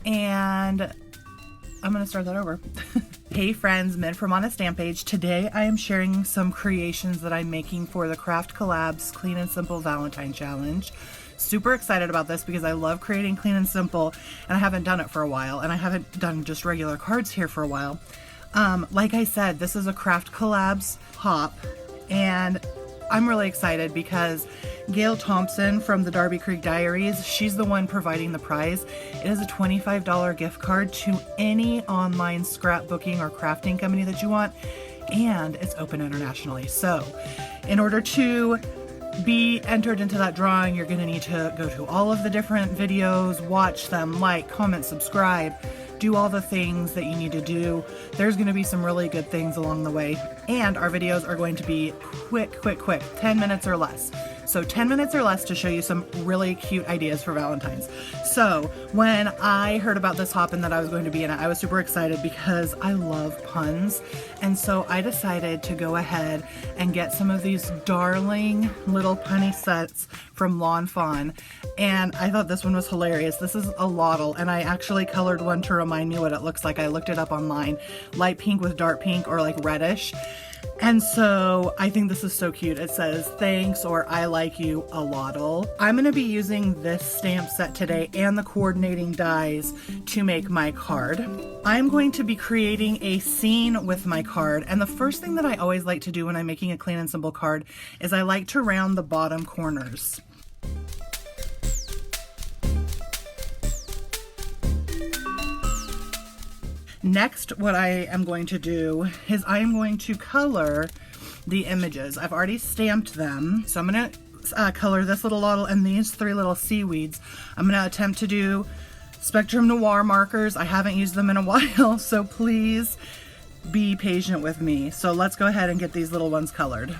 and I'm gonna start that over. Hey friends, Min from On a Stamp Page. Today I am sharing some creations that I'm making for the Craft Collabs Clean and Simple Valentine Challenge. Super excited about this because I love creating clean and simple, and I haven't done it for a while, and I haven't done just regular cards here for a while. Like I said, this is a Craft Collabs hop, and I'm really excited because Gale Thompson from the Darby Creek Diaries, she's the one providing the prize. It is a $25 gift card to any online scrapbooking or crafting company that you want, and it's open internationally. So in order to be entered into that drawing, you're going to need to go to all of the different videos, watch them, like, comment, subscribe, do all the things that you need to do. There's going to be some really good things along the way, and our videos are going to be quick, 10 minutes or less. So 10 minutes or less to show you some really cute ideas for Valentine's. So when I heard about this hop and that I was going to be in it, I was super excited because I love puns. And so I decided to go ahead and get some of these darling little punny sets from Lawn Fawn. And I thought this one was hilarious. This is a Lottle, and I actually colored one to remind me what it looks like. I looked it up online, light pink with dark pink or like reddish. And so I think this is so cute. It says, thanks, or I like you, a Lottle. I'm going to be using this stamp set today and the coordinating dies to make my card. I'm going to be creating a scene with my card. And the first thing that I always like to do when I'm making a clean and simple card is I like to round the bottom corners. Next, what I am going to do is I am going to color the images. I've already stamped them, so I'm going to color this little Lottle and these three little seaweeds. I'm going to attempt to do Spectrum Noir markers. I haven't used them in a while, so please be patient with me. So let's go ahead and get these little ones colored.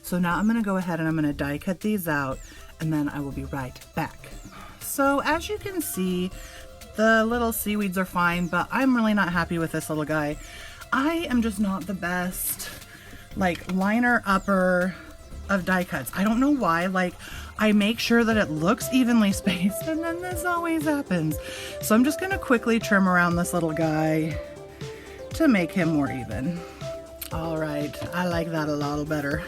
So now I'm going to go ahead and I'm going to die cut these out, and then I will be right back. So as you can see, the little seaweeds are fine, but I'm really not happy with this little guy. I am just not the best like liner upper of die cuts. I don't know why. Like, I make sure that it looks evenly spaced, and then this always happens. So I'm just going to quickly trim around this little guy to make him more even. All right, I like that a lot better.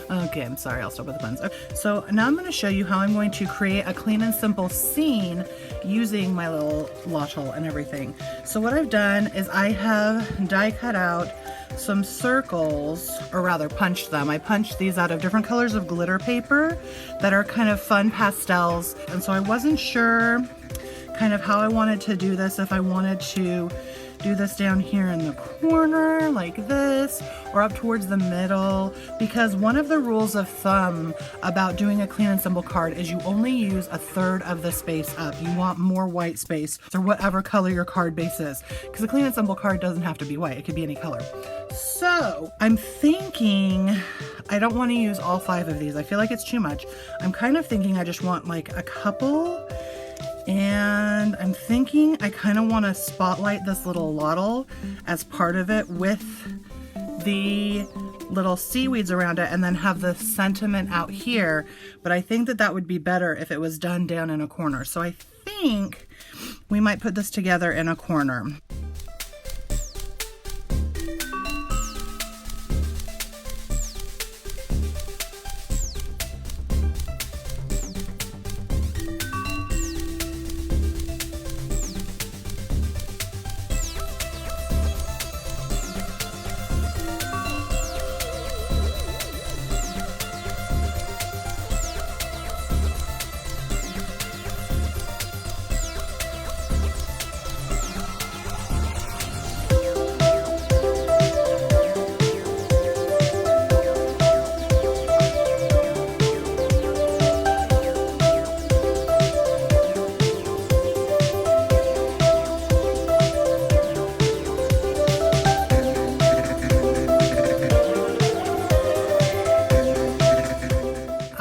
Okay, I'm sorry, I'll stop with the puns. Okay, so now I'm going to show you how I'm going to create a clean and simple scene using my little Lottle and everything. So what I've done is I have die cut out some circles, or rather punched them. I punched these out of different colors of glitter paper that are kind of fun pastels. And so I wasn't sure kind of how I wanted to do this, if I wanted to do this down here in the corner like this, or up towards the middle, because one of the rules of thumb about doing a clean and simple card is you only use a third of the space up. You want more white space, or whatever color your card base is, because a clean and simple card doesn't have to be white, it could be any color. So I'm thinking I don't want to use all 5 of these. I feel like it's too much. I'm kind of thinking I just want like a couple, and I'm thinking I kind of want to spotlight this little lottle as part of it with the little seaweeds around it, and then have the sentiment out here. But I think that that would be better if it was done down in a corner. So I think we might put this together in a corner.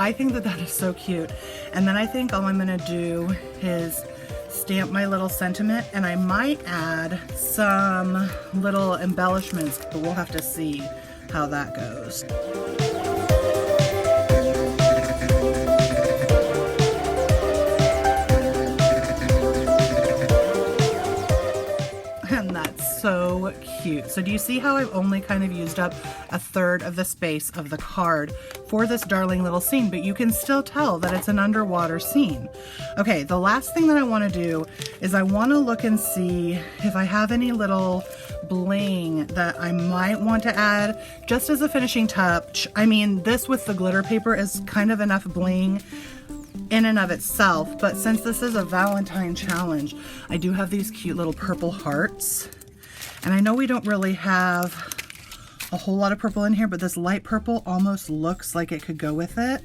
I think that that is so cute. And then I think all I'm gonna do is stamp my little sentiment, and I might add some little embellishments, but we'll have to see how that goes. And that's so cute. So do you see how I've only kind of used up a third of the space of the card for this darling little scene, but you can still tell that it's an underwater scene. Okay, the last thing that I want to do is I want to look and see if I have any little bling that I might want to add just as a finishing touch. I mean, this with the glitter paper is kind of enough bling in and of itself, but since this is a Valentine challenge, I do have these cute little purple hearts. And I know we don't really have a whole lot of purple in here, but this light purple almost looks like it could go with it.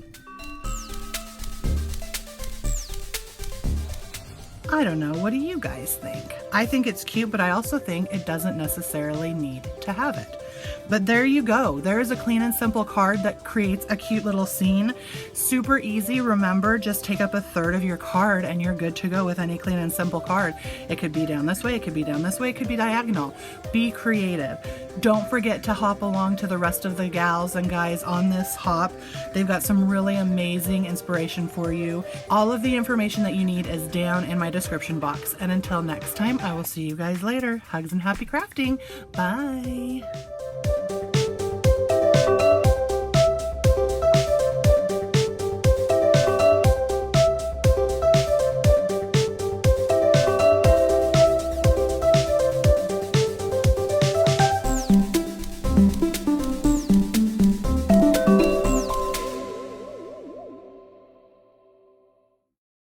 I don't know, what do you guys think? I think it's cute, but I also think it doesn't necessarily need to have it. But there you go. There is a clean and simple card that creates a cute little scene. Super easy. Remember, just take up a third of your card and you're good to go with any clean and simple card. It could be down this way, it could be down this way, it could be diagonal. Be creative. Don't forget to hop along to the rest of the gals and guys on this hop. They've got some really amazing inspiration for you. All of the information that you need is down in my description box. And until next time, I will see you guys later. Hugs and happy crafting. Bye.